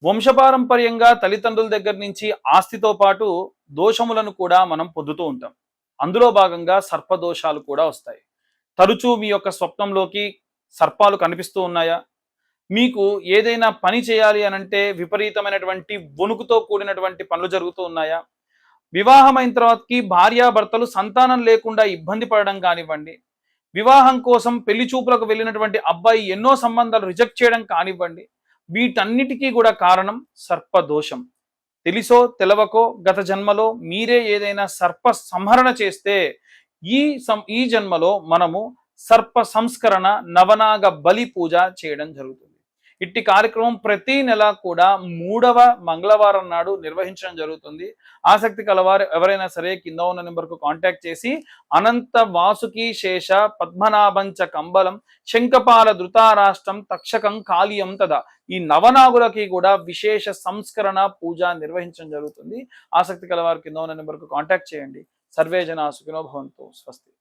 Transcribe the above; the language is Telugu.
వంశపారంపర్యంగా తల్లిదండ్రుల దగ్గర నుంచి ఆస్తితో పాటు దోషములను కూడా మనం పొందుతూ ఉంటాం. అందులో భాగంగా సర్పదోషాలు కూడా వస్తాయి. తరచూ మీ యొక్క స్వప్నంలోకి సర్పాలు కనిపిస్తూ ఉన్నాయా? మీకు ఏదైనా పని చేయాలి అనంటే విపరీతమైనటువంటి వణుకుతో కూడినటువంటి పనులు జరుగుతూ ఉన్నాయా? వివాహమైన తర్వాతకి భార్యాభర్తలు సంతానం లేకుండా ఇబ్బంది పడడం కానివ్వండి, వివాహం కోసం పెళ్లి చూపులకు వెళ్ళినటువంటి అబ్బాయి ఎన్నో సంబంధాలు రిజెక్ట్ చేయడం కానివ్వండి, వీటన్నిటికీ కూడా కారణం సర్పదోషం. తెలిసో తెలవకో గత జన్మలో మీరే ఏదైనా సర్ప సంహరణ చేస్తే ఈ జన్మలో మనము సర్ప సంస్కరణ నవనాగ బలి పూజ చేయడం జరుగుతుంది. ఇట్టి కార్యక్రమం ప్రతి నెల కూడా 3వ మంగళవారం నాడు నిర్వహించడం జరుగుతుంది. ఆసక్తి కలవారు ఎవరైనా సరే కింద ఉన్న నెంబర్కు కాంటాక్ట్ చేసి అనంత వాసుకి శేష పద్మనాభంచ కంబలం శంఖపాల ధృతారాష్ట్రం తక్షకం కాళీయం తదా ఈ నవనాగులకి కూడా విశేష సంస్కరణ పూజ నిర్వహించడం జరుగుతుంది. ఆసక్తి కలవారు కింద ఉన్న నెంబర్కు కాంటాక్ట్ చేయండి. సర్వే జనా సుఖినో భవంతు. స్వస్తి.